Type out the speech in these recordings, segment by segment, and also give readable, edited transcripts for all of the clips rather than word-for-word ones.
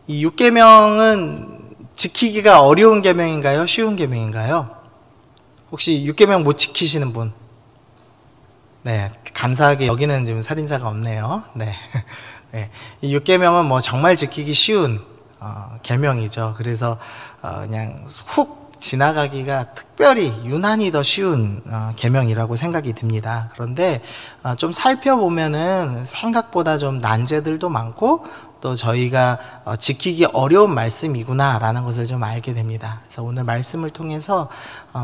이 6계명은 지키기가 어려운 계명인가요? 쉬운 계명인가요? 혹시 6계명 못 지키시는 분? 네, 감사하게 여기는 지금 살인자가 없네요. 네. 네. 이 6계명은 뭐 정말 지키기 쉬운 계명이죠. 그래서 그냥 훅 지나가기가 특별히 유난히 더 쉬운 계명이라고 생각이 듭니다. 그런데 좀 살펴보면은 생각보다 좀 난제들도 많고 또 저희가 지키기 어려운 말씀이구나 라는 것을 좀 알게 됩니다. 그래서 오늘 말씀을 통해서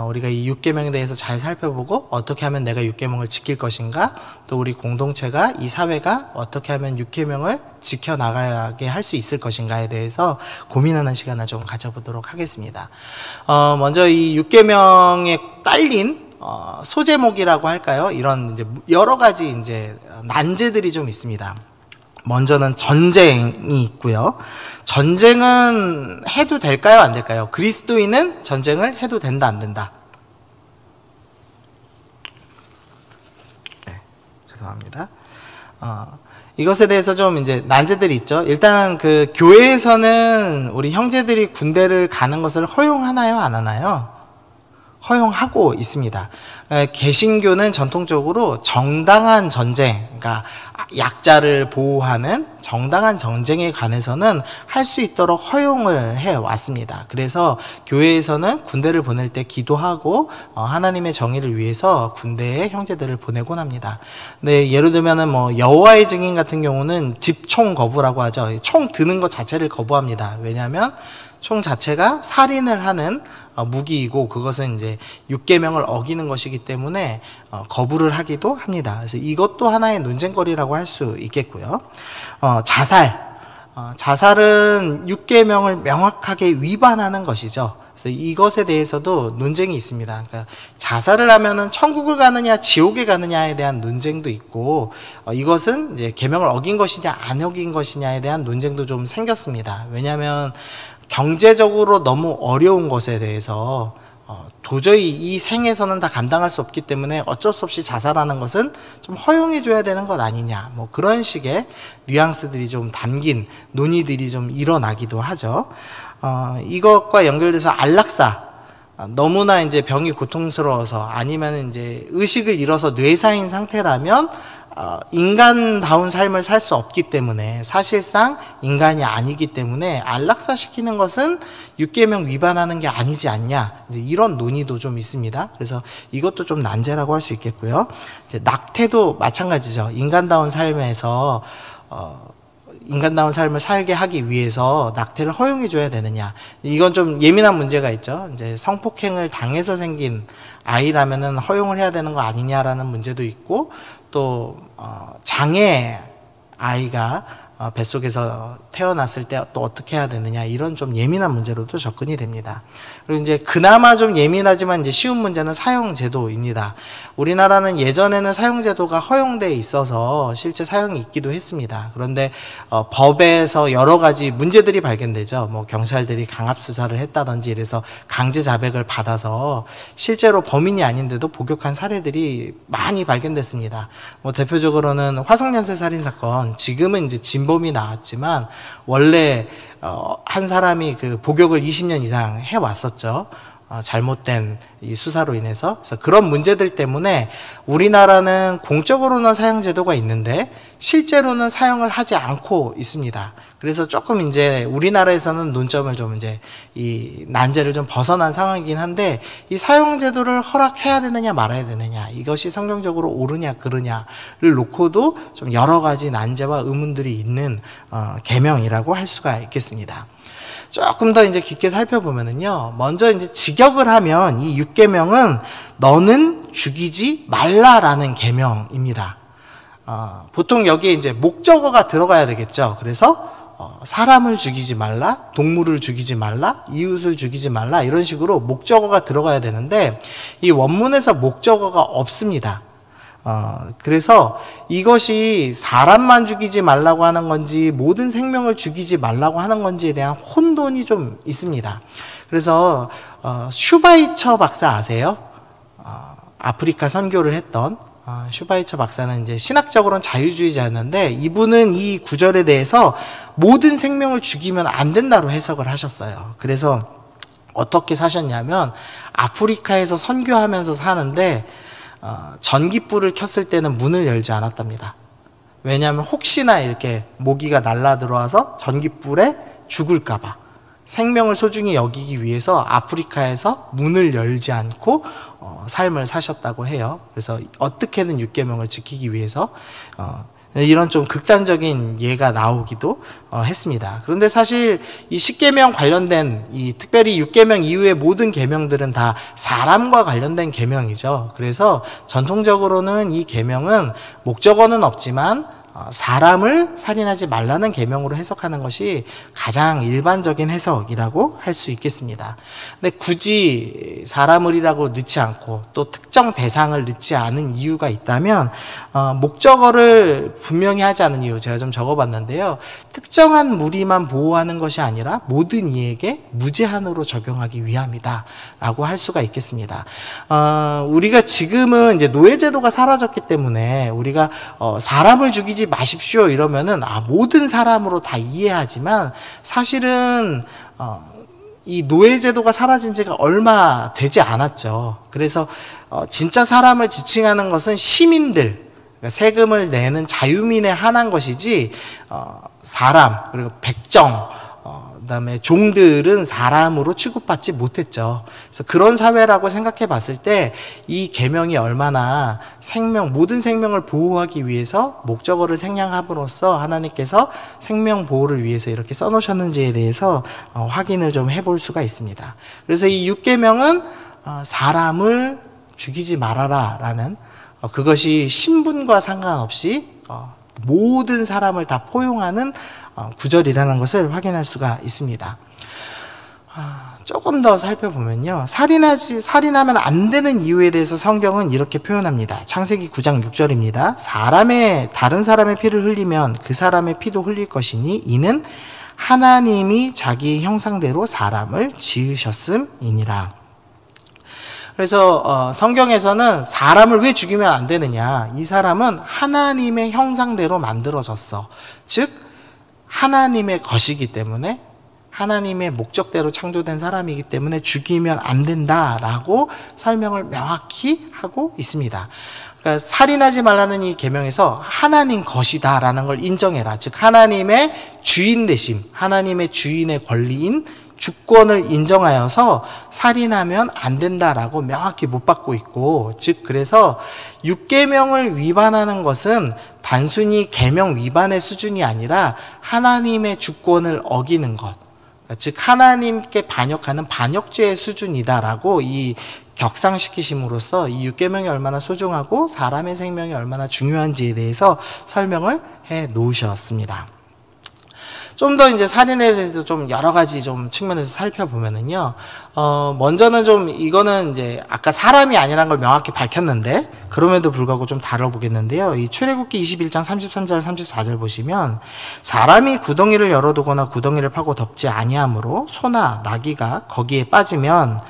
우리가 이 6계명에 대해서 잘 살펴보고 어떻게 하면 내가 6계명을 지킬 것인가, 또 우리 공동체가, 이 사회가 어떻게 하면 6계명을 지켜나가게 할 수 있을 것인가에 대해서 고민하는 시간을 좀 가져보도록 하겠습니다. 먼저 이 6계명에 딸린 소제목이라고 할까요? 이런 이제 여러 가지 이제 난제들이 좀 있습니다. 먼저는 전쟁이 있고요. 전쟁은 해도 될까요? 안 될까요? 그리스도인은 전쟁을 해도 된다, 안 된다? 네, 죄송합니다. 이것에 대해서 좀 이제 난제들이 있죠. 일단 그 교회에서는 우리 형제들이 군대를 가는 것을 허용하나요? 안 하나요? 허용하고 있습니다. 개신교는 전통적으로 정당한 전쟁, 그러니까 약자를 보호하는 정당한 전쟁에 관해서는 할 수 있도록 허용을 해왔습니다. 그래서 교회에서는 군대를 보낼 때 기도하고 하나님의 정의를 위해서 군대에 형제들을 보내곤 합니다. 네, 예를 들면은 뭐 여호와의 증인 같은 경우는 집총 거부라고 하죠. 총 드는 것 자체를 거부합니다. 왜냐하면 총 자체가 살인을 하는 무기이고 그것은 이제 6계명을 어기는 것이기 때문에 거부를 하기도 합니다. 그래서 이것도 하나의 논쟁거리라고 할 수 있겠고요. 자살은 6계명을 명확하게 위반하는 것이죠. 그래서 이것에 대해서도 논쟁이 있습니다. 그러니까 자살을 하면은 천국을 가느냐 지옥에 가느냐에 대한 논쟁도 있고 이것은 이제 계명을 어긴 것이냐 안 어긴 것이냐에 대한 논쟁도 좀 생겼습니다. 왜냐하면 경제적으로 너무 어려운 것에 대해서 도저히 이 생에서는 다 감당할 수 없기 때문에 어쩔 수 없이 자살하는 것은 좀 허용해 줘야 되는 것 아니냐, 뭐 그런 식의 뉘앙스들이 좀 담긴 논의들이 좀 일어나기도 하죠. 이것과 연결돼서 안락사, 너무나 이제 병이 고통스러워서 아니면 이제 의식을 잃어서 뇌사인 상태라면 인간다운 삶을 살 수 없기 때문에 사실상 인간이 아니기 때문에 안락사 시키는 것은 6계명 위반하는 게 아니지 않냐, 이제 이런 논의도 좀 있습니다. 그래서 이것도 좀 난제라고 할 수 있겠고요. 이제 낙태도 마찬가지죠. 인간다운 삶에서 인간다운 삶을 살게 하기 위해서 낙태를 허용해 줘야 되느냐, 이건 좀 예민한 문제가 있죠. 이제 성폭행을 당해서 생긴 아이라면은 허용을 해야 되는 거 아니냐라는 문제도 있고, 또 장애 아이가 뱃속에서 태어났을 때 또 어떻게 해야 되느냐, 이런 좀 예민한 문제로도 접근이 됩니다. 그리고 이제 그나마 좀 예민하지만 이제 쉬운 문제는 사형제도입니다. 우리나라는 예전에는 사형제도가 허용돼 있어서 실제 사형이 있기도 했습니다. 그런데 법에서 여러 가지 문제들이 발견되죠. 뭐 경찰들이 강압 수사를 했다든지 이래서 강제 자백을 받아서 실제로 범인이 아닌데도 복역한 사례들이 많이 발견됐습니다. 뭐 대표적으로는 화성연쇄 살인 사건, 지금은 이제 진범이 나왔지만 원래 한 사람이 그 복역을 20년 이상 해왔었죠. 잘못된 이 수사로 인해서. 그래서 그런 문제들 때문에 우리나라는 공적으로는 사형제도가 있는데 실제로는 사형을 하지 않고 있습니다. 그래서 조금 이제 우리나라에서는 논점을 좀 이제 이 난제를 좀 벗어난 상황이긴 한데, 이 사형제도를 허락해야 되느냐 말아야 되느냐, 이것이 성경적으로 옳으냐 그르냐를 놓고도 좀 여러 가지 난제와 의문들이 있는 계명이라고 할 수가 있겠습니다. 조금 더 이제 깊게 살펴보면은요, 먼저 이제 직역을 하면 이 6계명은 너는 죽이지 말라라는 계명입니다. 보통 여기에 이제 목적어가 들어가야 되겠죠. 그래서 사람을 죽이지 말라, 동물을 죽이지 말라, 이웃을 죽이지 말라, 이런 식으로 목적어가 들어가야 되는데 이 원문에서 목적어가 없습니다. 그래서 이것이 사람만 죽이지 말라고 하는 건지 모든 생명을 죽이지 말라고 하는 건지에 대한 혼돈이 좀 있습니다. 그래서 슈바이처 박사 아세요? 아프리카 선교를 했던 슈바이처 박사는 이제 신학적으로는 자유주의자였는데 이분은 이 구절에 대해서 모든 생명을 죽이면 안 된다로 해석을 하셨어요. 그래서 어떻게 사셨냐면 아프리카에서 선교하면서 사는데 전깃불을 켰을 때는 문을 열지 않았답니다. 왜냐하면 혹시나 이렇게 모기가 날라 들어와서 전깃불에 죽을까봐 생명을 소중히 여기기 위해서 아프리카에서 문을 열지 않고 삶을 사셨다고 해요. 그래서 어떻게든 육계명을 지키기 위해서 이런 좀 극단적인 예가 나오기도 했습니다. 그런데 사실 이 십계명 관련된 특별히 육계명 이후의 모든 계명들은 다 사람과 관련된 계명이죠. 그래서 전통적으로는 이 계명은 목적어는 없지만 사람을 살인하지 말라는 계명으로 해석하는 것이 가장 일반적인 해석이라고 할 수 있겠습니다. 근데 굳이 사람을이라고 넣지 않고 또 특정 대상을 넣지 않은 이유가 있다면 목적어를 분명히 하지 않은 이유 제가 좀 적어봤는데요. 특정한 무리만 보호하는 것이 아니라 모든 이에게 무제한으로 적용하기 위함이다 라고 할 수가 있겠습니다. 우리가 지금은 이제 노예제도가 사라졌기 때문에 우리가 사람을 죽이지 마십시오 이러면은 모든 사람으로 다 이해하지만 사실은 이 노예제도가 사라진 지가 얼마 되지 않았죠. 그래서 진짜 사람을 지칭하는 것은 시민들, 그러니까 세금을 내는 자유민에 한한 것이지 사람 그리고 백정 그다음에 종들은 사람으로 취급받지 못했죠. 그래서 그런 사회라고 생각해 봤을 때 이 계명이 얼마나 모든 생명을 보호하기 위해서 목적어를 생략함으로써 하나님께서 생명 보호를 위해서 이렇게 써놓으셨는지에 대해서 확인을 좀 해볼 수가 있습니다. 그래서 이 육계명은 사람을 죽이지 말아라 라는 그것이 신분과 상관없이 모든 사람을 다 포용하는 구절이라는 것을 확인할 수가 있습니다. 조금 더 살펴보면요. 살인하면 안 되는 이유에 대해서 성경은 이렇게 표현합니다. 창세기 9장 6절입니다. 다른 사람의 피를 흘리면 그 사람의 피도 흘릴 것이니 이는 하나님이 자기 형상대로 사람을 지으셨음이니라. 그래서 성경에서는 사람을 왜 죽이면 안 되느냐. 이 사람은 하나님의 형상대로 만들어졌어. 즉 하나님의 것이기 때문에 하나님의 목적대로 창조된 사람이기 때문에 죽이면 안 된다라고 설명을 명확히 하고 있습니다. 그러니까 살인하지 말라는 이 계명에서 하나님 것이다라는 걸 인정해라. 즉 하나님의 주인 되심, 하나님의 주인의 권리인 주권을 인정하여서 살인하면 안 된다라고 명확히 못 받고 있고, 즉 그래서 육계명을 위반하는 것은 단순히 계명 위반의 수준이 아니라 하나님의 주권을 어기는 것, 즉 하나님께 반역하는 반역죄의 수준이다라고 이 격상시키심으로써 이 육계명이 얼마나 소중하고 사람의 생명이 얼마나 중요한지에 대해서 설명을 해 놓으셨습니다. 좀 더 이제 살인에 대해서 좀 여러 가지 좀 측면에서 살펴보면은요, 먼저는 좀 이거는 이제 아까 사람이 아니라는 걸 명확히 밝혔는데, 그럼에도 불구하고 좀 다뤄보겠는데요. 이 출애굽기 21장 33절 34절 보시면, 사람이 구덩이를 열어두거나 구덩이를 파고 덮지 아니하므로 소나 나귀가 거기에 빠지면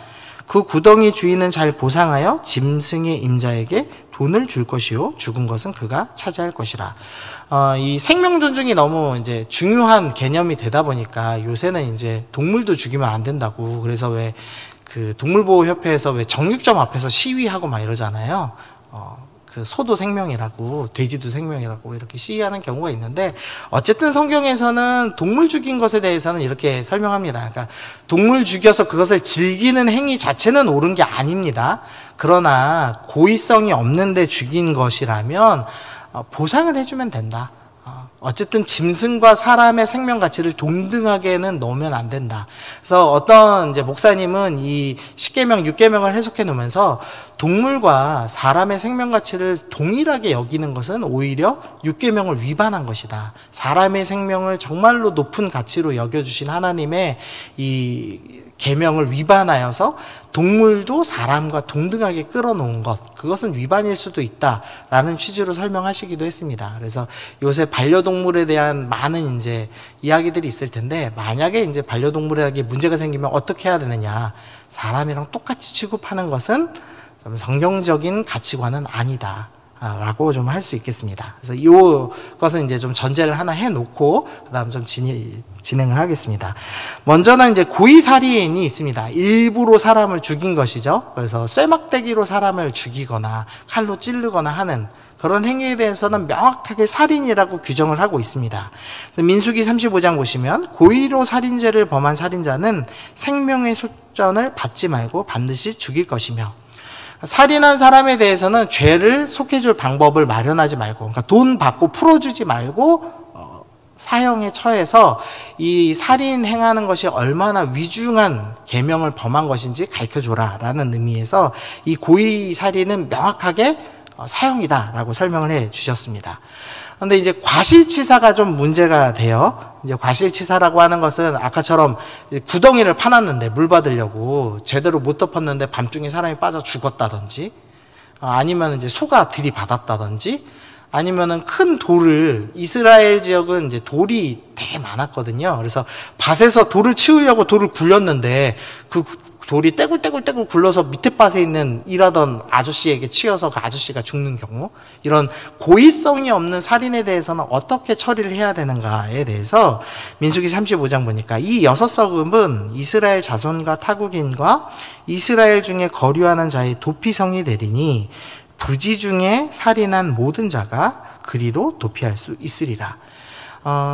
그 구덩이 주인은 잘 보상하여 짐승의 임자에게 돈을 줄 것이요 죽은 것은 그가 차지할 것이라. 이 생명 존중이 너무 이제 중요한 개념이 되다 보니까 요새는 이제 동물도 죽이면 안 된다고, 그래서 왜 그 동물보호협회에서 왜 정육점 앞에서 시위하고 막 이러잖아요. 그 소도 생명이라고, 돼지도 생명이라고 이렇게 시위하는 경우가 있는데, 어쨌든 성경에서는 동물 죽인 것에 대해서는 이렇게 설명합니다. 그러니까 동물 죽여서 그것을 즐기는 행위 자체는 옳은 게 아닙니다. 그러나 고의성이 없는데 죽인 것이라면 보상을 해주면 된다. 어쨌든 짐승과 사람의 생명 가치를 동등하게는 놓으면 안 된다. 그래서 어떤 이제 목사님은 이 10계명, 6계명을 해석해 놓으면서 동물과 사람의 생명 가치를 동일하게 여기는 것은 오히려 6계명을 위반한 것이다. 사람의 생명을 정말로 높은 가치로 여겨주신 하나님의 이 계명을 위반하여서 동물도 사람과 동등하게 끌어놓은 것, 그것은 위반일 수도 있다라는 취지로 설명하시기도 했습니다. 그래서 요새 반려동물에 대한 많은 이제 이야기들이 있을 텐데, 만약에 이제 반려동물에게 문제가 생기면 어떻게 해야 되느냐, 사람이랑 똑같이 취급하는 것은 성경적인 가치관은 아니다. 라고 좀 할 수 있겠습니다. 그래서 이것은 이제 좀 전제를 하나 해놓고 그다음 좀 진행을 하겠습니다. 먼저는 이제 고의살인이 있습니다. 일부러 사람을 죽인 것이죠. 그래서 쇠막대기로 사람을 죽이거나 칼로 찌르거나 하는 그런 행위에 대해서는 명확하게 살인이라고 규정을 하고 있습니다. 민수기 35장 보시면 고의로 살인죄를 범한 살인자는 생명의 속전을 받지 말고 반드시 죽일 것이며, 살인한 사람에 대해서는 죄를 속해줄 방법을 마련하지 말고, 그러니까 돈 받고 풀어주지 말고 사형에 처해서 이 살인 행하는 것이 얼마나 위중한 계명을 범한 것인지 가르쳐줘라 라는 의미에서 이 고의 살인은 명확하게 사형이다라고 설명을 해 주셨습니다. 그런데 이제 과실치사가 좀 문제가 돼요. 이제 과실치사라고 하는 것은 아까처럼 구덩이를 파놨는데 물 받으려고 제대로 못 덮었는데 밤중에 사람이 빠져 죽었다든지, 아니면 이제 소가 들이받았다든지, 아니면은 큰 돌을, 이스라엘 지역은 이제 돌이 되게 많았거든요. 그래서 밭에서 돌을 치우려고 돌을 굴렸는데 그 돌이 떼굴떼굴 굴러서 밑에 밭에 있는 일하던 아저씨에게 치여서 그 아저씨가 죽는 경우, 이런 고의성이 없는 살인에 대해서는 어떻게 처리를 해야 되는가에 대해서 민수기 35장 보니까 이 6썩음은 이스라엘 자손과 타국인과 이스라엘 중에 거류하는 자의 도피성이 되리니 부지 중에 살인한 모든 자가 그리로 도피할 수 있으리라.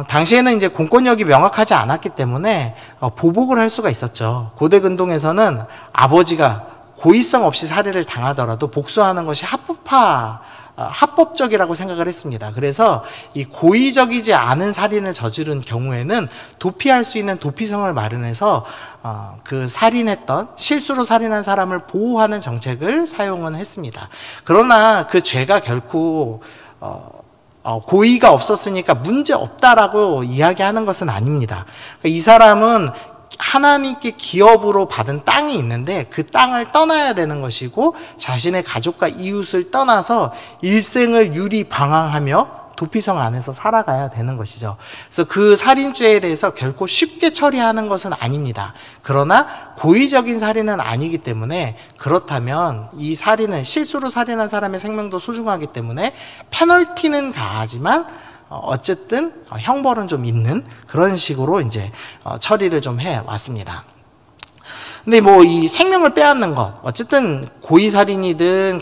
당시에는 이제 공권력이 명확하지 않았기 때문에 보복을 할 수가 있었죠. 고대 근동에서는 아버지가 고의성 없이 살해를 당하더라도 복수하는 것이 합법적이라고 생각을 했습니다. 그래서 이 고의적이지 않은 살인을 저지른 경우에는 도피할 수 있는 도피성을 마련해서 그 살인했던, 실수로 살인한 사람을 보호하는 정책을 사용은 했습니다. 그러나 그 죄가 결코 고의가 없었으니까 문제 없다라고 이야기하는 것은 아닙니다. 이 사람은 하나님께 기업으로 받은 땅이 있는데 그 땅을 떠나야 되는 것이고, 자신의 가족과 이웃을 떠나서 일생을 유리방황하며 도피성 안에서 살아가야 되는 것이죠. 그래서 그 살인죄에 대해서 결코 쉽게 처리하는 것은 아닙니다. 그러나 고의적인 살인은 아니기 때문에, 그렇다면 이 살인은 실수로 살인한 사람의 생명도 소중하기 때문에 페널티는 가하지만 어쨌든 형벌은 좀 있는 그런 식으로 이제 처리를 좀 해 왔습니다. 근데 뭐 이 생명을 빼앗는 것, 어쨌든 고의살인이든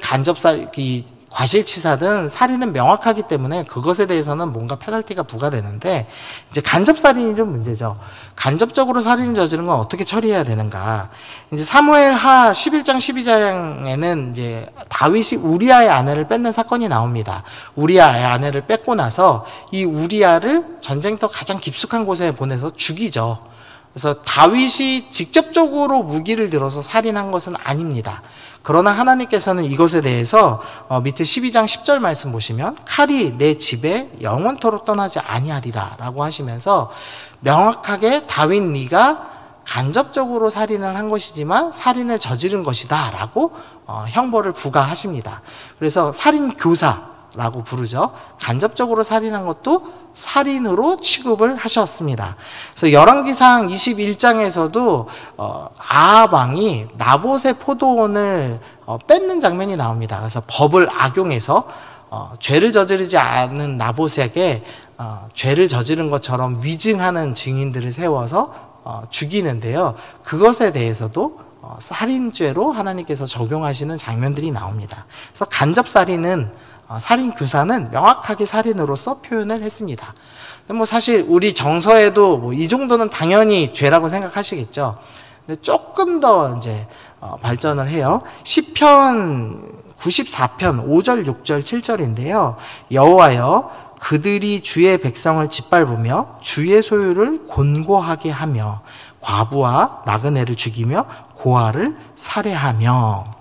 과실치사든 살인은 명확하기 때문에 그것에 대해서는 뭔가 페널티가 부과되는데, 이제 간접살인이 좀 문제죠. 간접적으로 살인을 저지른 건 어떻게 처리해야 되는가. 이제 사무엘하 11장 12장에는 이제 다윗이 우리아의 아내를 뺏는 사건이 나옵니다. 우리아의 아내를 뺏고 나서 이 우리아를 전쟁터 가장 깊숙한 곳에 보내서 죽이죠. 그래서 다윗이 직접적으로 무기를 들어서 살인한 것은 아닙니다. 그러나 하나님께서는 이것에 대해서 밑에 12장 10절 말씀 보시면 칼이 내 집에 영원토록 떠나지 아니하리라 라고 하시면서 명확하게 다윗 네가 간접적으로 살인을 한 것이지만 살인을 저지른 것이다 라고 형벌을 부과하십니다. 그래서 살인교사라고 부르죠. 간접적으로 살인한 것도 살인으로 취급을 하셨습니다. 그래서 열왕기상 21장에서도 아합 왕이 나봇의 포도원을 뺏는 장면이 나옵니다. 그래서 법을 악용해서 죄를 저지르지 않은 나봇에게 죄를 저지른 것처럼 위증하는 증인들을 세워서 죽이는데요. 그것에 대해서도 살인죄로 하나님께서 적용하시는 장면들이 나옵니다. 그래서 간접살인은 살인교사는 명확하게 살인으로서 표현을 했습니다. 뭐 사실 우리 정서에도 뭐 이 정도는 당연히 죄라고 생각하시겠죠. 근데 조금 더 이제 발전을 해요. 시편 94편 5절, 6절, 7절인데요. 여호와여 그들이 주의 백성을 짓밟으며 주의 소유를 곤고하게 하며 과부와 나그네를 죽이며 고아를 살해하며.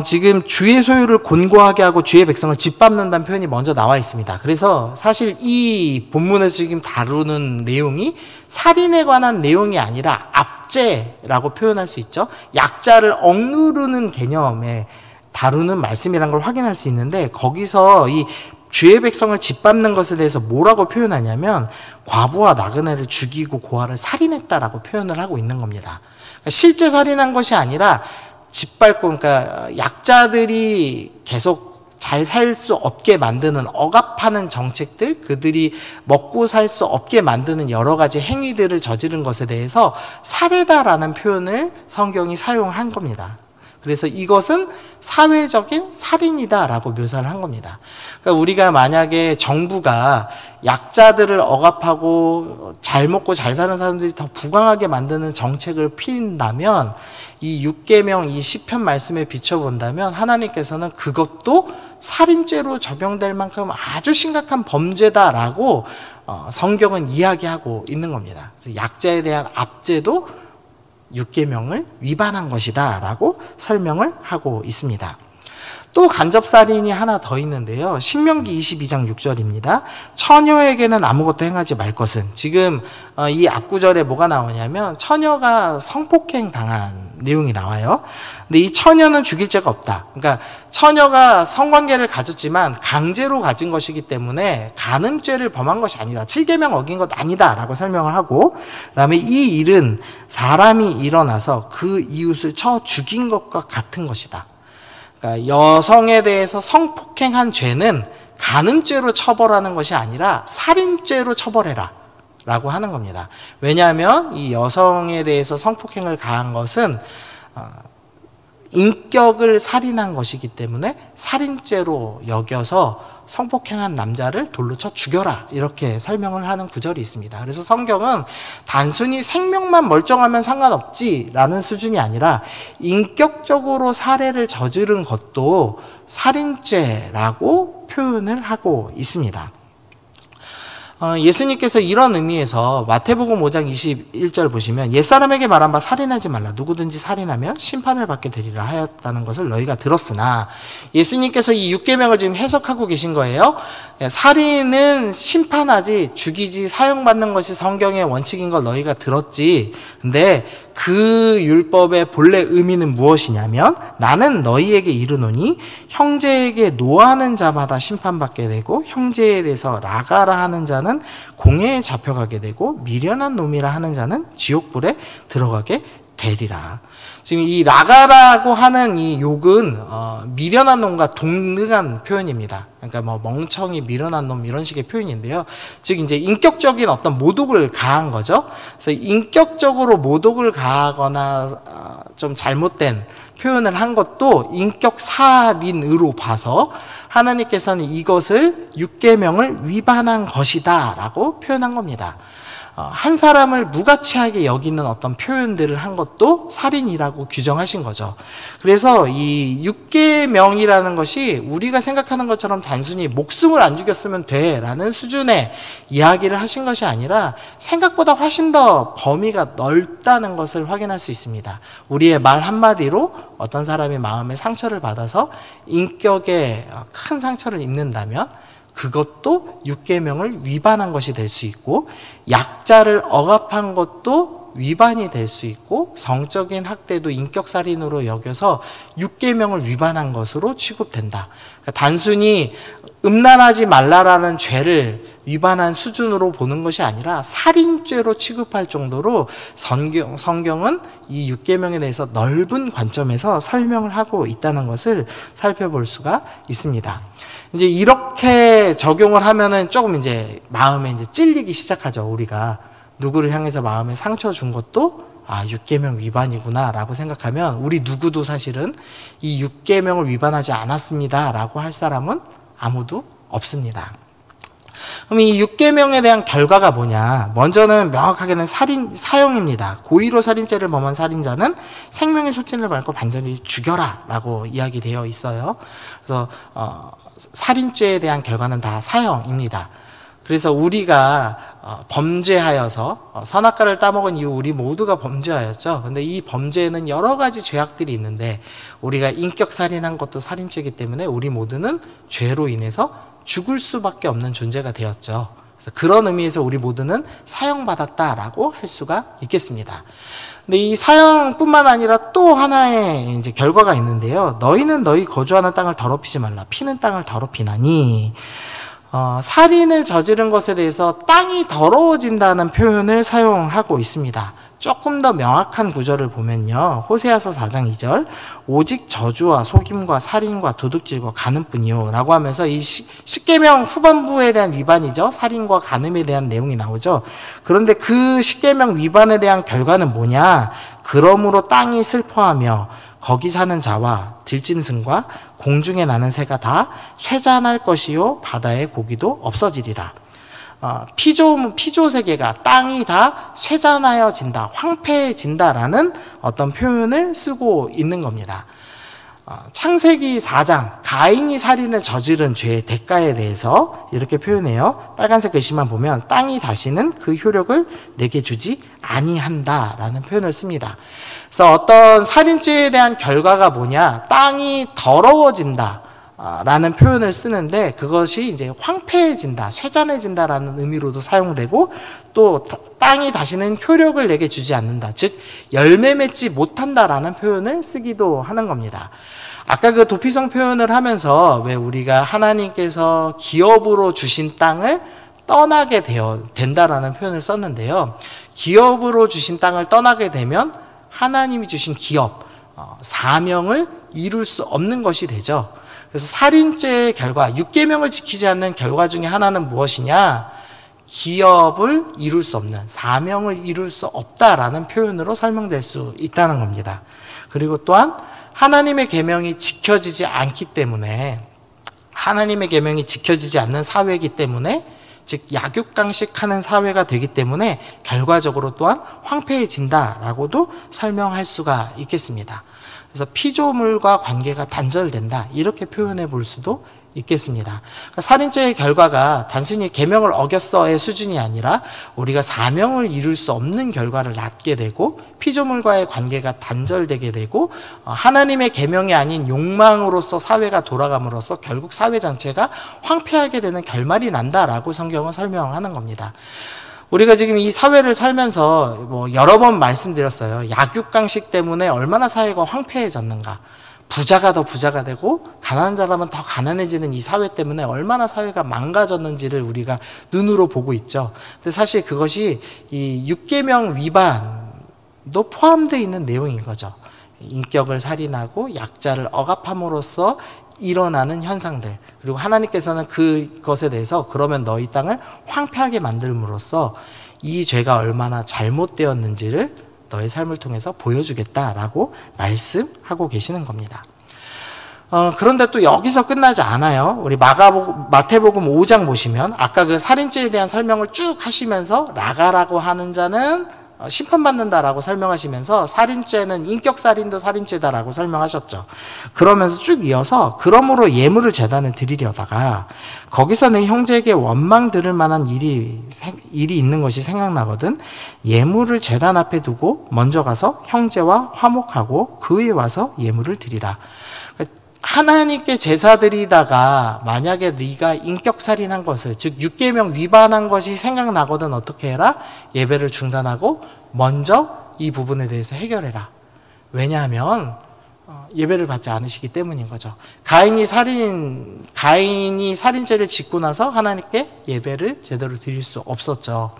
지금 주의 소유를 곤고하게 하고 주의 백성을 짓밟는다는 표현이 먼저 나와 있습니다. 그래서 사실 이 본문에서 지금 다루는 내용이 살인에 관한 내용이 아니라 압제라고 표현할 수 있죠. 약자를 억누르는 개념에 다루는 말씀이라는 걸 확인할 수 있는데, 거기서 이 주의 백성을 짓밟는 것에 대해서 뭐라고 표현하냐면 과부와 나그네를 죽이고 고아를 살인했다라고 표현을 하고 있는 겁니다. 그러니까 실제 살인한 것이 아니라 짓밟고, 그러니까 약자들이 계속 잘 살 수 없게 만드는 억압하는 정책들, 그들이 먹고 살 수 없게 만드는 여러 가지 행위들을 저지른 것에 대해서 살해다라는 표현을 성경이 사용한 겁니다. 그래서 이것은 사회적인 살인이다라고 묘사를 한 겁니다. 그러니까 우리가 만약에 정부가 약자들을 억압하고 잘 먹고 잘 사는 사람들이 더 부강하게 만드는 정책을 피운다면, 이 6계명, 이 시편 말씀에 비춰본다면 하나님께서는 그것도 살인죄로 적용될 만큼 아주 심각한 범죄다라고 성경은 이야기하고 있는 겁니다. 그래서 약자에 대한 압제도 6계명을 위반한 것이다 라고 설명을 하고 있습니다. 또 간접살인이 하나 더 있는데요. 신명기 22장 6절입니다. 처녀에게는 아무것도 행하지 말 것은, 지금 이 앞구절에 뭐가 나오냐면 처녀가 성폭행 당한 내용이 나와요. 근데 이 처녀는 죽일 죄가 없다. 그러니까 처녀가 성관계를 가졌지만 강제로 가진 것이기 때문에 간음죄를 범한 것이 아니다. 7계명 어긴 것 아니다 라고 설명을 하고, 그 다음에 이 일은 사람이 일어나서 그 이웃을 쳐 죽인 것과 같은 것이다. 그러니까 여성에 대해서 성폭행한 죄는 간음죄로 처벌하는 것이 아니라 살인죄로 처벌해라 라고 하는 겁니다. 왜냐하면 이 여성에 대해서 성폭행을 가한 것은 인격을 살인한 것이기 때문에 살인죄로 여겨서 성폭행한 남자를 돌로 쳐 죽여라, 이렇게 설명을 하는 구절이 있습니다. 그래서 성경은 단순히 생명만 멀쩡하면 상관없지라는 수준이 아니라 인격적으로 살해를 저지른 것도 살인죄라고 표현을 하고 있습니다. 예수님께서 이런 의미에서 마태복음 5장 21절 보시면, 옛사람에게 말한 바 살인하지 말라, 누구든지 살인하면 심판을 받게 되리라 하였다는 것을 너희가 들었으나, 예수님께서 이 6계명을 지금 해석하고 계신 거예요. 살인은 심판하지, 죽이지, 사형받는 것이 성경의 원칙인 걸 너희가 들었지. 근데 그 율법의 본래 의미는 무엇이냐면, 나는 너희에게 이르노니 형제에게 노하는 자마다 심판받게 되고 형제에 대해서 라가라 하는 자는 공회에 잡혀가게 되고 미련한 놈이라 하는 자는 지옥불에 들어가게 되리라. 지금 이 라가라고 하는 이 욕은 미련한 놈과 동등한 표현입니다. 그러니까 뭐 멍청이, 미련한 놈 이런 식의 표현인데요. 즉 이제 인격적인 어떤 모독을 가한 거죠. 그래서 인격적으로 모독을 가하거나 좀 잘못된 표현을 한 것도 인격 살인으로 봐서 하나님께서는 이것을 6계명을 위반한 것이다 라고 표현한 겁니다. 한 사람을 무가치하게 여기는 어떤 표현들을 한 것도 살인이라고 규정하신 거죠. 그래서 이 6계명이라는 것이 우리가 생각하는 것처럼 단순히 목숨을 안 죽였으면 돼 라는 수준의 이야기를 하신 것이 아니라 생각보다 훨씬 더 범위가 넓다는 것을 확인할 수 있습니다. 우리의 말 한마디로 어떤 사람이 마음에 상처를 받아서 인격에 큰 상처를 입는다면 그것도 6계명을 위반한 것이 될 수 있고, 약자를 억압한 것도 위반이 될 수 있고, 성적인 학대도 인격살인으로 여겨서 6계명을 위반한 것으로 취급된다. 그러니까 단순히 음란하지 말라라는 죄를 위반한 수준으로 보는 것이 아니라 살인죄로 취급할 정도로 성경은 이 6계명에 대해서 넓은 관점에서 설명을 하고 있다는 것을 살펴볼 수가 있습니다. 이제 이렇게 적용을 하면은 조금 이제 마음에 이제 찔리기 시작하죠. 우리가 누구를 향해서 마음에 상처 준 것도 6계명 위반이구나 라고 생각하면 우리 누구도 사실은 이 6계명을 위반하지 않았습니다 라고 할 사람은 아무도 없습니다. 그럼 이 6계명에 대한 결과가 뭐냐? 먼저는 명확하게는 사형입니다. 고의로 살인죄를 범한 살인자는 생명의 소진을 밟고 반전히 죽여라 라고 이야기되어 있어요. 그래서 살인죄에 대한 결과는 다 사형입니다. 그래서 우리가 범죄하여서 선악과를 따먹은 이후 우리 모두가 범죄하였죠. 근데 이 범죄에는 여러 가지 죄악들이 있는데 우리가 인격살인한 것도 살인죄이기 때문에 우리 모두는 죄로 인해서 죽을 수밖에 없는 존재가 되었죠. 그래서 그런 의미에서 우리 모두는 사형받았다라고 할 수가 있겠습니다. 근데 이 사형뿐만 아니라 또 하나의 이제 결과가 있는데요. 너희는 너희 거주하는 땅을 더럽히지 말라. 피는 땅을 더럽히나니. 살인을 저지른 것에 대해서 땅이 더러워진다는 표현을 사용하고 있습니다. 조금 더 명확한 구절을 보면요. 호세아서 4장 2절 오직 저주와 속임과 살인과 도둑질과 간음뿐이요 라고 하면서 이 십계명 후반부에 대한 위반이죠. 살인과 간음에 대한 내용이 나오죠. 그런데 그 십계명 위반에 대한 결과는 뭐냐? 그러므로 땅이 슬퍼하며 거기 사는 자와 들짐승과 공중에 나는 새가 다 쇠잔할 것이요 바다의 고기도 없어지리라. 피조 세계가 땅이 다 쇠잔하여진다, 황폐해진다라는 어떤 표현을 쓰고 있는 겁니다. 창세기 4장 가인이 살인을 저지른 죄의 대가에 대해서 이렇게 표현해요. 빨간색 글씨만 보면 땅이 다시는 그 효력을 내게 주지 아니한다라는 표현을 씁니다. 그래서 어떤 살인죄에 대한 결과가 뭐냐? 땅이 더러워진다 라는 표현을 쓰는데 그것이 이제 황폐해진다, 쇠잔해진다라는 의미로도 사용되고 또 땅이 다시는 효력을 내게 주지 않는다. 즉 열매 맺지 못한다라는 표현을 쓰기도 하는 겁니다. 아까 그 도피성 표현을 하면서 왜 우리가 하나님께서 기업으로 주신 땅을 떠나게 된다라는 표현을 썼는데요. 기업으로 주신 땅을 떠나게 되면 하나님이 주신 기업, 사명을 이룰 수 없는 것이 되죠. 그래서 살인죄의 결과, 6계명을 지키지 않는 결과 중에 하나는 무엇이냐? 기업을 이룰 수 없는, 사명을 이룰 수 없다라는 표현으로 설명될 수 있다는 겁니다. 그리고 또한 하나님의 계명이 지켜지지 않기 때문에, 하나님의 계명이 지켜지지 않는 사회이기 때문에, 즉 약육강식하는 사회가 되기 때문에 결과적으로 또한 황폐해진다라고도 설명할 수가 있겠습니다. 그래서 피조물과 관계가 단절된다 이렇게 표현해 볼 수도 있겠습니다. 그러니까 살인죄의 결과가 단순히 계명을 어겼어의 수준이 아니라 우리가 사명을 이룰 수 없는 결과를 낳게 되고 피조물과의 관계가 단절되게 되고 하나님의 계명이 아닌 욕망으로서 사회가 돌아감으로써 결국 사회 전체가 황폐하게 되는 결말이 난다라고 성경은 설명하는 겁니다. 우리가 지금 이 사회를 살면서 여러 번 말씀드렸어요. 약육강식 때문에 얼마나 사회가 황폐해졌는가. 부자가 더 부자가 되고 가난한 사람은 더 가난해지는 이 사회 때문에 얼마나 사회가 망가졌는지를 우리가 눈으로 보고 있죠. 근데 사실 그것이 이 6계명 위반도 포함되어 있는 내용인 거죠. 인격을 살인하고 약자를 억압함으로써 일어나는 현상들, 그리고 하나님께서는 그것에 대해서 그러면 너희 땅을 황폐하게 만들므로써 이 죄가 얼마나 잘못되었는지를 너의 삶을 통해서 보여주겠다라고 말씀하고 계시는 겁니다. 그런데 또 여기서 끝나지 않아요. 우리 마태복음 5장 보시면 아까 그 살인죄에 대한 설명을 쭉 하시면서 나가라고 하는 자는 심판받는다라고 설명하시면서 살인죄는 인격살인도 살인죄다라고 설명하셨죠. 그러면서 쭉 이어서 그러므로 예물을 제단에 드리려다가 거기서 내 형제에게 원망 들을 만한 일이 있는 것이 생각나거든 예물을 제단 앞에 두고 먼저 가서 형제와 화목하고 그 위에 와서 예물을 드리라. 하나님께 제사 드리다가 만약에 네가 인격살인한 것을 즉 6계명 위반한 것이 생각나거든 어떻게 해라? 예배를 중단하고 먼저 이 부분에 대해서 해결해라. 왜냐하면 예배를 받지 않으시기 때문인 거죠. 가인이 살인죄를 짓고 나서 하나님께 예배를 제대로 드릴 수 없었죠.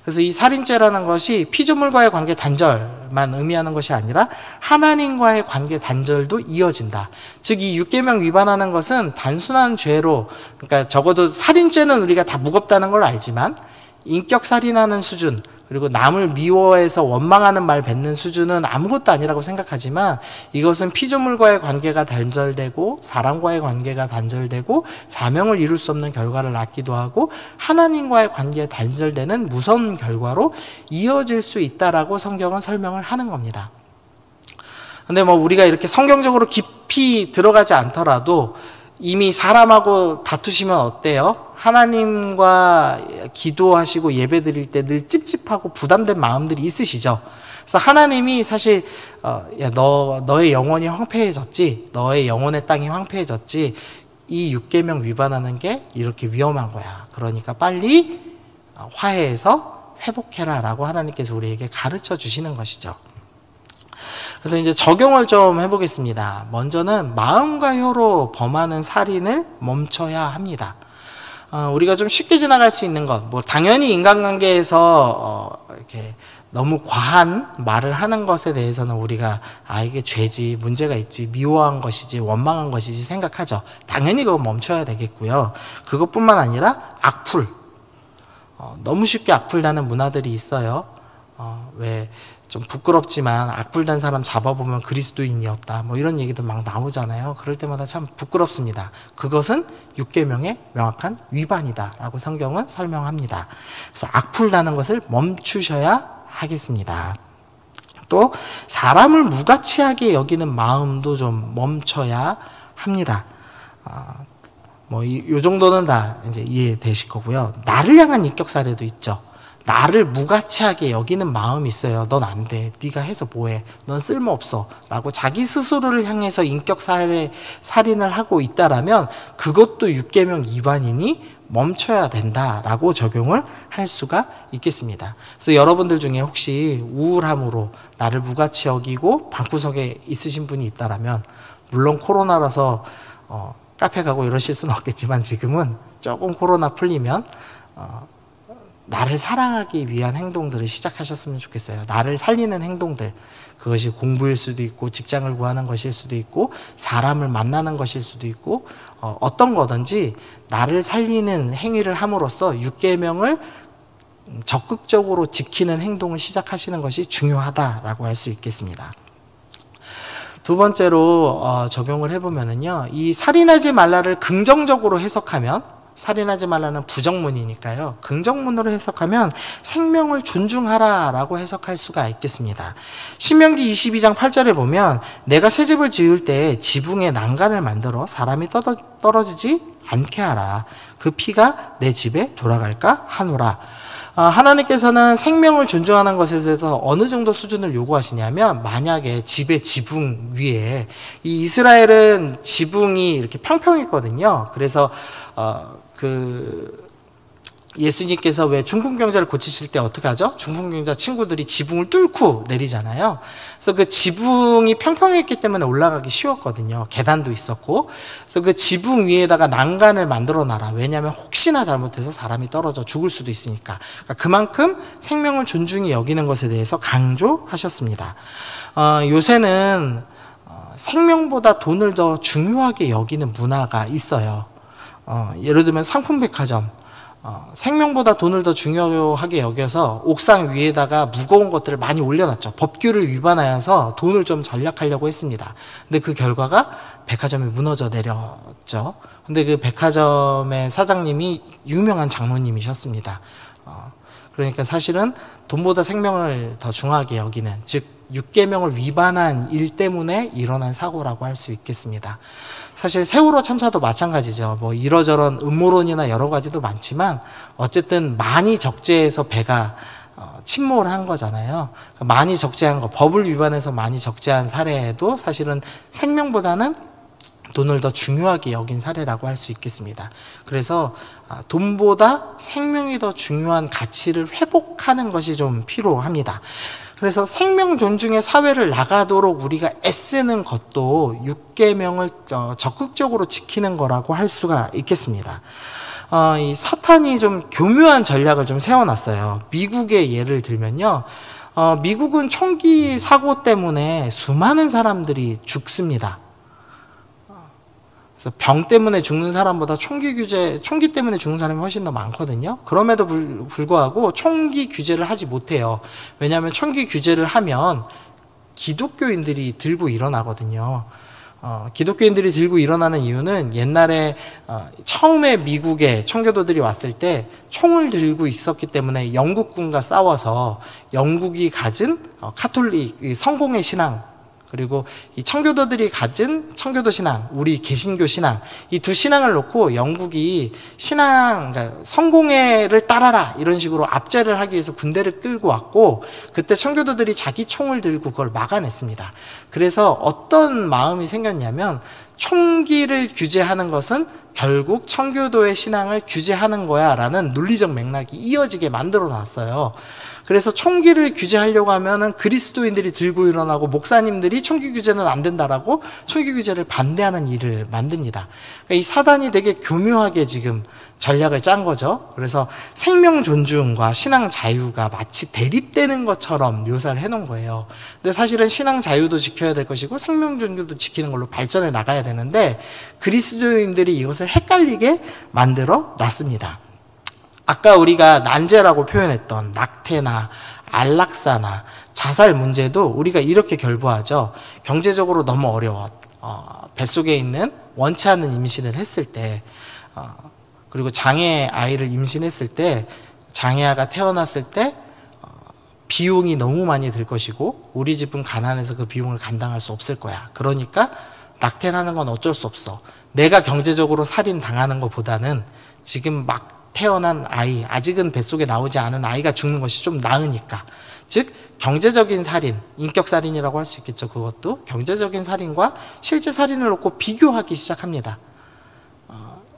그래서 이 살인죄라는 것이 피조물과의 관계 단절만 의미하는 것이 아니라 하나님과의 관계 단절도 이어진다. 즉 이 6계명 위반하는 것은 단순한 죄로, 그러니까 적어도 살인죄는 우리가 다 무겁다는 걸 알지만 인격살인하는 수준, 그리고 남을 미워해서 원망하는 말 뱉는 수준은 아무것도 아니라고 생각하지만 이것은 피조물과의 관계가 단절되고 사람과의 관계가 단절되고 사명을 이룰 수 없는 결과를 낳기도 하고 하나님과의 관계가 단절되는 무서운 결과로 이어질 수 있다라고 성경은 설명을 하는 겁니다. 근데 우리가 이렇게 성경적으로 깊이 들어가지 않더라도 이미 사람하고 다투시면 어때요? 하나님과 기도하시고 예배 드릴 때 늘 찝찝하고 부담된 마음들이 있으시죠? 그래서 하나님이 사실 너의 영혼이 황폐해졌지, 너의 영혼의 땅이 황폐해졌지, 이 6계명 위반하는 게 이렇게 위험한 거야. 그러니까 빨리 화해해서 회복해라 라고 하나님께서 우리에게 가르쳐 주시는 것이죠. 그래서 이제 적용을 좀 해보겠습니다. 먼저는 마음과 혀로 범하는 살인을 멈춰야 합니다. 우리가 좀 쉽게 지나갈 수 있는 것, 뭐 당연히 인간관계에서 이렇게 너무 과한 말을 하는 것에 대해서는 우리가 이게 죄지, 문제가 있지, 미워한 것이지, 원망한 것이지 생각하죠. 당연히 그거 멈춰야 되겠고요. 그것뿐만 아니라 악플, 너무 쉽게 악플다는 문화들이 있어요. 왜 좀 부끄럽지만 악플단 사람 잡아보면 그리스도인이었다, 뭐 이런 얘기도 막 나오잖아요. 그럴 때마다 참 부끄럽습니다. 그것은 육계명의 명확한 위반이다 라고 성경은 설명합니다. 그래서 악플다는 것을 멈추셔야 하겠습니다. 또 사람을 무가치하게 여기는 마음도 좀 멈춰야 합니다. 뭐 이 정도는 다 이제 이해되실 거고요. 나를 향한 인격 살해도 있죠. 나를 무가치하게 여기는 마음이 있어요. 넌 안 돼. 네가 해서 뭐해. 넌 쓸모없어. 라고 자기 스스로를 향해서 인격 살인을 하고 있다라면 그것도 육계명 위반이니 멈춰야 된다라고 적용을 할 수가 있겠습니다. 그래서 여러분들 중에 혹시 우울함으로 나를 무가치 여기고 방구석에 있으신 분이 있다라면, 물론 코로나라서 카페 가고 이러실 수는 없겠지만 지금은 조금 코로나 풀리면 나를 사랑하기 위한 행동들을 시작하셨으면 좋겠어요. 나를 살리는 행동들, 그것이 공부일 수도 있고 직장을 구하는 것일 수도 있고 사람을 만나는 것일 수도 있고 어떤 거든지 나를 살리는 행위를 함으로써 육계명을 적극적으로 지키는 행동을 시작하시는 것이 중요하다라고 할 수 있겠습니다. 두 번째로 적용을 해보면은요, 이 살인하지 말라를 긍정적으로 해석하면, 살인하지 말라는 부정문이니까요, 긍정문으로 해석하면 생명을 존중하라라고 해석할 수가 있겠습니다. 신명기 22장 8절에 보면 내가 새 집을 지을 때 지붕에 난간을 만들어 사람이 떨어지지 않게 하라. 그 피가 내 집에 돌아갈까 하노라. 하나님께서는 생명을 존중하는 것에 대해서 어느 정도 수준을 요구하시냐면, 만약에 집의 지붕 위에, 이 이스라엘은 지붕이 이렇게 평평했거든요. 그래서 예수님께서 왜 중풍병자를 고치실 때 어떻게 하죠? 중풍병자 친구들이 지붕을 뚫고 내리잖아요. 그래서 그 지붕이 평평했기 때문에 올라가기 쉬웠거든요. 계단도 있었고. 그래서 그 지붕 위에다가 난간을 만들어 놔라. 왜냐하면 혹시나 잘못해서 사람이 떨어져 죽을 수도 있으니까. 그러니까 그만큼 생명을 존중히 여기는 것에 대해서 강조하셨습니다. 요새는 생명보다 돈을 더 중요하게 여기는 문화가 있어요. 예를 들면 상품백화점, 생명보다 돈을 더 중요하게 여겨서 옥상 위에다가 무거운 것들을 많이 올려놨죠. 법규를 위반하여서 돈을 좀 절약하려고 했습니다. 근데 그 결과가 백화점이 무너져 내렸죠. 근데 그 백화점의 사장님이 유명한 장로님이셨습니다. 그러니까 사실은 돈보다 생명을 더 중요하게 여기는, 즉 육계명을 위반한 일 때문에 일어난 사고라고 할 수 있겠습니다. 사실 세월호 참사도 마찬가지죠. 뭐 이러저런 음모론이나 여러 가지도 많지만 어쨌든 많이 적재해서 배가 침몰을 한 거잖아요. 많이 적재한 거, 법을 위반해서 많이 적재한 사례도 사실은 생명보다는 돈을 더 중요하게 여긴 사례라고 할 수 있겠습니다. 그래서 돈보다 생명이 더 중요한 가치를 회복하는 것이 좀 필요합니다. 그래서 생명 존중의 사회를 나가도록 우리가 애쓰는 것도 육계명을 적극적으로 지키는 거라고 할 수가 있겠습니다. 이 사탄이 좀 교묘한 전략을 좀 세워놨어요. 미국의 예를 들면요, 미국은 총기 사고 때문에 수많은 사람들이 죽습니다. 그래서 병 때문에 죽는 사람보다 총기 때문에 죽는 사람이 훨씬 더 많거든요. 그럼에도 불구하고 총기 규제를 하지 못해요. 왜냐하면 총기 규제를 하면 기독교인들이 들고 일어나거든요. 기독교인들이 들고 일어나는 이유는 옛날에 처음에 미국에 청교도들이 왔을 때 총을 들고 있었기 때문에 영국군과 싸워서 영국이 가진 카톨릭 성공의 신앙, 그리고 이 청교도들이 가진 청교도 신앙, 우리 개신교 신앙, 이 두 신앙을 놓고 영국이 신앙, 그러니까 성공회를 따라라 이런 식으로 압제를 하기 위해서 군대를 끌고 왔고, 그때 청교도들이 자기 총을 들고 그걸 막아냈습니다. 그래서 어떤 마음이 생겼냐면, 총기를 규제하는 것은 결국 청교도의 신앙을 규제하는 거야 라는 논리적 맥락이 이어지게 만들어 놨어요. 그래서 총기를 규제하려고 하면은 그리스도인들이 들고 일어나고 목사님들이 총기 규제는 안 된다라고 총기 규제를 반대하는 일을 만듭니다. 그러니까 이 사단이 되게 교묘하게 지금 전략을 짠 거죠. 그래서 생명 존중과 신앙 자유가 마치 대립되는 것처럼 묘사를 해놓은 거예요. 근데 사실은 신앙 자유도 지켜야 될 것이고 생명 존중도 지키는 걸로 발전해 나가야 되는데 그리스도인들이 이것을 헷갈리게 만들어 놨습니다. 아까 우리가 난제라고 표현했던 낙태나 안락사나 자살 문제도 우리가 이렇게 결부하죠. 경제적으로 너무 어려워. 뱃속에 있는 원치 않는 임신을 했을 때, 그리고 장애 아이를 임신했을 때, 장애아가 태어났을 때 비용이 너무 많이 들 것이고 우리 집은 가난해서 그 비용을 감당할 수 없을 거야. 그러니까 낙태라는 건 어쩔 수 없어. 내가 경제적으로 살인당하는 것보다는 지금 막 태어난 아이, 아직은 뱃속에 나오지 않은 아이가 죽는 것이 좀 나으니까. 즉 경제적인 살인, 인격살인이라고 할 수 있겠죠. 그것도 경제적인 살인과 실제 살인을 놓고 비교하기 시작합니다.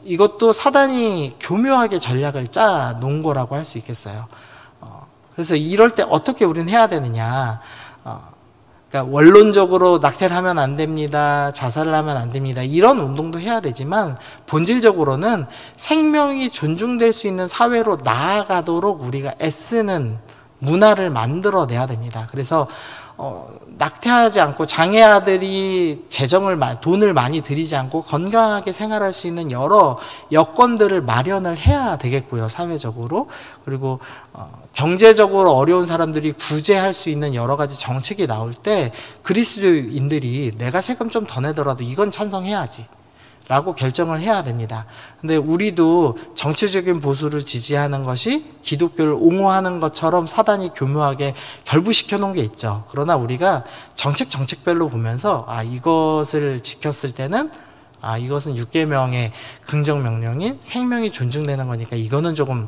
이것도 사단이 교묘하게 전략을 짜 놓은 거라고 할 수 있겠어요. 그래서 이럴 때 어떻게 우리는 해야 되느냐. 그러니까 원론적으로 낙태를 하면 안 됩니다. 자살을 하면 안 됩니다. 이런 운동도 해야 되지만 본질적으로는 생명이 존중될 수 있는 사회로 나아가도록 우리가 애쓰는 문화를 만들어내야 됩니다. 그래서 낙태하지 않고 장애아들이 돈을 많이 들이지 않고 건강하게 생활할 수 있는 여러 여건들을 마련을 해야 되겠고요. 사회적으로. 그리고 경제적으로 어려운 사람들이 구제할 수 있는 여러 가지 정책이 나올 때 그리스도인들이 내가 세금 좀 더 내더라도 이건 찬성해야지 라고 결정을 해야 됩니다. 근데 우리도 정치적인 보수를 지지하는 것이 기독교를 옹호하는 것처럼 사단이 교묘하게 결부시켜 놓은 게 있죠. 그러나 우리가 정책별로 보면서 이것을 지켰을 때는 이것은 6계명의 긍정명령인 생명이 존중되는 거니까 이거는 조금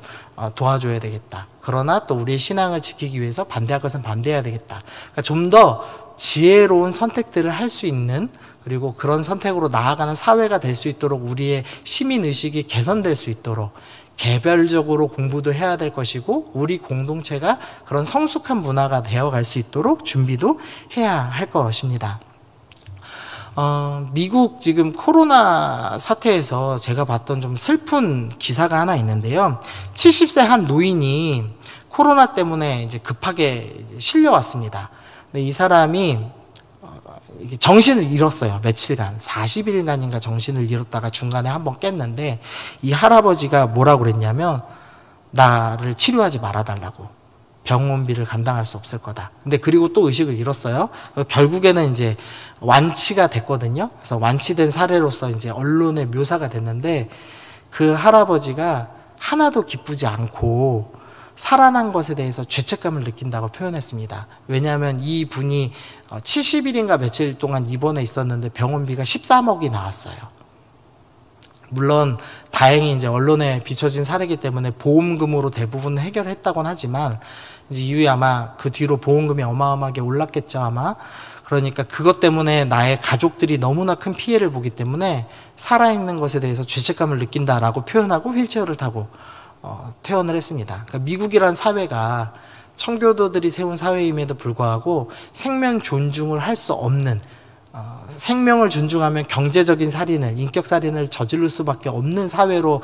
도와줘야 되겠다. 그러나 또 우리의 신앙을 지키기 위해서 반대할 것은 반대해야 되겠다. 그러니까 좀 더 지혜로운 선택들을 할 수 있는, 그리고 그런 선택으로 나아가는 사회가 될 수 있도록 우리의 시민의식이 개선될 수 있도록 개별적으로 공부도 해야 될 것이고 우리 공동체가 그런 성숙한 문화가 되어갈 수 있도록 준비도 해야 할 것입니다. 미국 지금 코로나 사태에서 제가 봤던 좀 슬픈 기사가 하나 있는데요. 70세 한 노인이 코로나 때문에 이제 급하게 실려왔습니다. 근데 이 사람이 정신을 잃었어요. 며칠간, 40일간인가 정신을 잃었다가 중간에 한번 깼는데 이 할아버지가 뭐라고 그랬냐면 나를 치료하지 말아달라고. 병원비를 감당할 수 없을 거다. 근데 그리고 또 의식을 잃었어요. 결국에는 이제 완치가 됐거든요. 그래서 완치된 사례로서 이제 언론에 묘사가 됐는데 그 할아버지가 하나도 기쁘지 않고 살아난 것에 대해서 죄책감을 느낀다고 표현했습니다. 왜냐하면 이 분이 70일인가 며칠 동안 입원해 있었는데 병원비가 13억이 나왔어요. 물론 다행히 이제 언론에 비춰진 사례이기 때문에 보험금으로 대부분 해결했다고는 하지만 이제 이후에 아마 그 뒤로 보험금이 어마어마하게 올랐겠죠 아마. 그러니까 그것 때문에 나의 가족들이 너무나 큰 피해를 보기 때문에 살아있는 것에 대해서 죄책감을 느낀다라고 표현하고 휠체어를 타고 퇴원을 했습니다. 그러니까 미국이란 사회가 청교도들이 세운 사회임에도 불구하고 생명 존중을 할 수 없는, 생명을 존중하면 경제적인 살인을, 인격살인을 저지를 수밖에 없는 사회로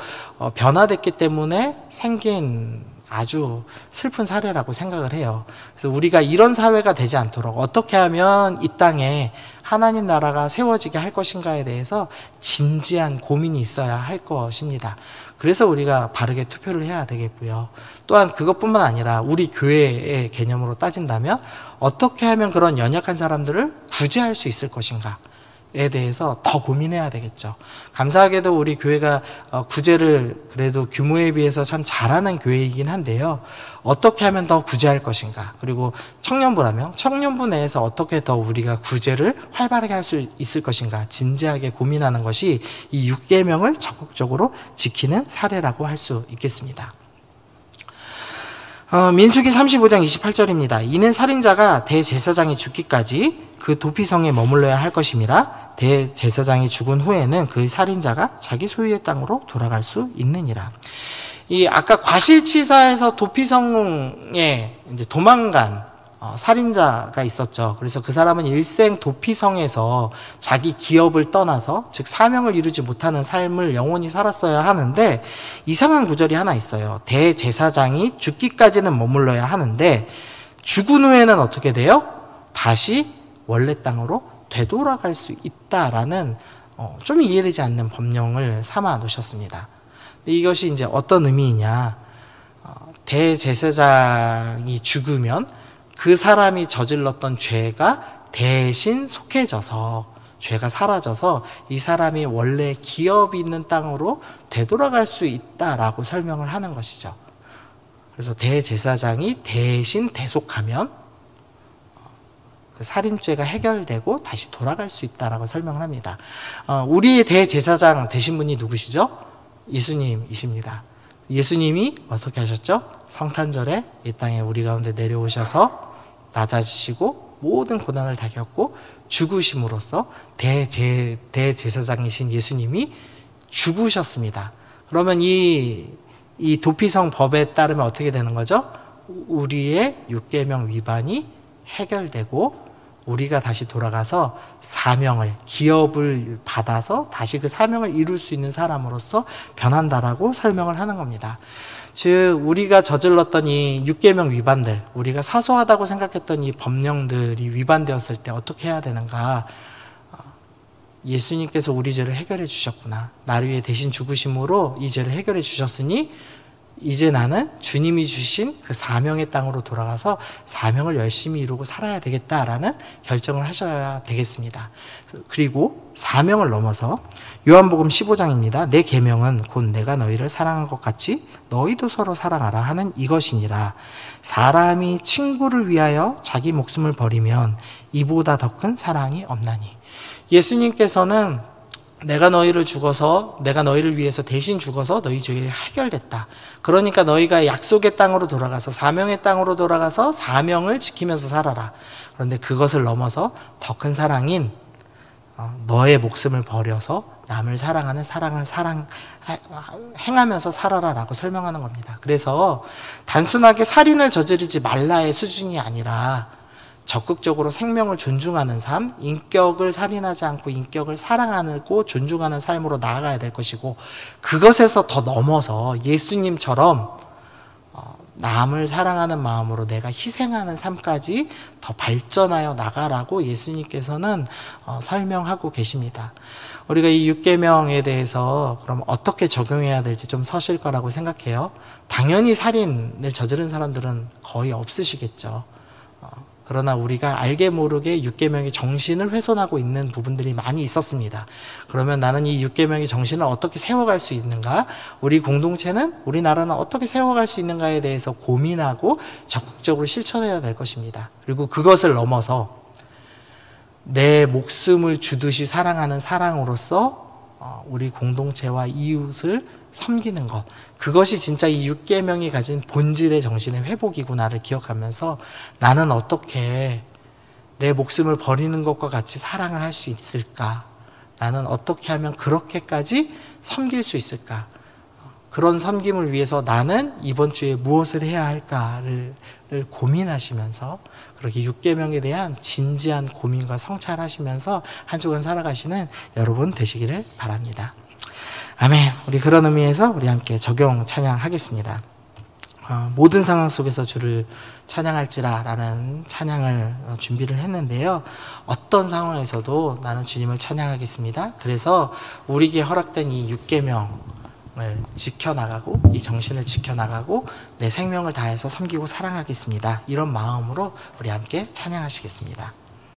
변화됐기 때문에 생긴 아주 슬픈 사례라고 생각을 해요. 그래서 우리가 이런 사회가 되지 않도록 어떻게 하면 이 땅에 하나님 나라가 세워지게 할 것인가에 대해서 진지한 고민이 있어야 할 것입니다. 그래서 우리가 바르게 투표를 해야 되겠고요. 또한 그것뿐만 아니라 우리 교회의 개념으로 따진다면 어떻게 하면 그런 연약한 사람들을 구제할 수 있을 것인가에 대해서 더 고민해야 되겠죠. 감사하게도 우리 교회가 구제를 그래도 규모에 비해서 참 잘하는 교회이긴 한데요. 어떻게 하면 더 구제할 것인가, 그리고 청년부라면 청년부 내에서 어떻게 더 우리가 구제를 활발하게 할 수 있을 것인가 진지하게 고민하는 것이 이 6계명을 적극적으로 지키는 사례라고 할 수 있겠습니다. 민수기 35장 28절입니다. 이는 살인자가 대제사장이 죽기까지 그 도피성에 머물러야 할 것임이라. 대제사장이 죽은 후에는 그 살인자가 자기 소유의 땅으로 돌아갈 수 있느니라. 이 아까 과실치사에서 도피성에 이제 도망간 살인자가 있었죠. 그래서 그 사람은 일생 도피성에서 자기 기업을 떠나서, 즉 사명을 이루지 못하는 삶을 영원히 살았어야 하는데, 이상한 구절이 하나 있어요. 대제사장이 죽기까지는 머물러야 하는데 죽은 후에는 어떻게 돼요? 다시 원래 땅으로 되돌아갈 수 있다라는 좀 이해되지 않는 법령을 삼아 놓으셨습니다. 이것이 이제 어떤 의미이냐? 대제사장이 죽으면 그 사람이 저질렀던 죄가 대신 속해져서, 죄가 사라져서 이 사람이 원래 기업이 있는 땅으로 되돌아갈 수 있다라고 설명을 하는 것이죠. 그래서 대제사장이 대신 대속하면 그 살인죄가 해결되고 다시 돌아갈 수 있다라고 설명을 합니다. 우리의 대제사장 되신 분이 누구시죠? 예수님이십니다. 예수님이 어떻게 하셨죠? 성탄절에 이 땅에 우리 가운데 내려오셔서 낮아지시고 모든 고난을 다 겪고 죽으심으로써 대제사장이신 예수님이 죽으셨습니다. 그러면 이 도피성 법에 따르면 어떻게 되는 거죠? 우리의 율계명 위반이 해결되고 우리가 다시 돌아가서 사명을, 기업을 받아서 다시 그 사명을 이룰 수 있는 사람으로서 변한다라고 설명을 하는 겁니다. 즉 우리가 저질렀던 이 율계명 위반들, 우리가 사소하다고 생각했던 이 법령들이 위반되었을 때 어떻게 해야 되는가? 예수님께서 우리 죄를 해결해 주셨구나. 나를 위해 대신 죽으심으로 이 죄를 해결해 주셨으니 이제 나는 주님이 주신 그 사명의 땅으로 돌아가서 사명을 열심히 이루고 살아야 되겠다라는 결정을 하셔야 되겠습니다. 그리고 사명을 넘어서 요한복음 15장입니다. 내 계명은 곧 내가 너희를 사랑한 것 같이 너희도 서로 사랑하라 하는 이것이니라. 사람이 친구를 위하여 자기 목숨을 버리면 이보다 더 큰 사랑이 없나니. 예수님께서는 내가 너희를 위해서 대신 죽어서 너희 죄가 해결됐다. 그러니까 너희가 약속의 땅으로 돌아가서, 사명의 땅으로 돌아가서 사명을 지키면서 살아라. 그런데 그것을 넘어서 더 큰 사랑인 너의 목숨을 버려서 남을 사랑하는 사랑을 행하면서 살아라라고 설명하는 겁니다. 그래서 단순하게 살인을 저지르지 말라의 수준이 아니라 적극적으로 생명을 존중하는 삶, 인격을 살인하지 않고 인격을 사랑하고 존중하는 삶으로 나아가야 될 것이고, 그것에서 더 넘어서 예수님처럼 남을 사랑하는 마음으로 내가 희생하는 삶까지 더 발전하여 나가라고 예수님께서는 설명하고 계십니다. 우리가 이 율계명에 대해서 그럼 어떻게 적용해야 될지 좀 서실 거라고 생각해요. 당연히 살인을 저지른 사람들은 거의 없으시겠죠. 그러나 우리가 알게 모르게 율계명의 정신을 훼손하고 있는 부분들이 많이 있었습니다. 그러면 나는 이 율계명의 정신을 어떻게 세워갈 수 있는가? 우리 공동체는, 우리나라는 어떻게 세워갈 수 있는가에 대해서 고민하고 적극적으로 실천해야 될 것입니다. 그리고 그것을 넘어서 내 목숨을 주듯이 사랑하는 사랑으로서 우리 공동체와 이웃을 섬기는 것, 그것이 진짜 이 율계명이 가진 본질의 정신의 회복이구나를 기억하면서 나는 어떻게 내 목숨을 버리는 것과 같이 사랑을 할 수 있을까? 나는 어떻게 하면 그렇게까지 섬길 수 있을까? 그런 섬김을 위해서 나는 이번 주에 무엇을 해야 할까를 고민하시면서 그렇게 율계명에 대한 진지한 고민과 성찰하시면서 한 주간 살아가시는 여러분 되시기를 바랍니다. 아멘. 우리 그런 의미에서 우리 함께 적용 찬양하겠습니다. 모든 상황 속에서 주를 찬양할지라 라는 찬양을 준비를 했는데요. 어떤 상황에서도 나는 주님을 찬양하겠습니다. 그래서 우리에게 허락된 이 율계명을 지켜나가고 이 정신을 지켜나가고 내 생명을 다해서 섬기고 사랑하겠습니다. 이런 마음으로 우리 함께 찬양하시겠습니다.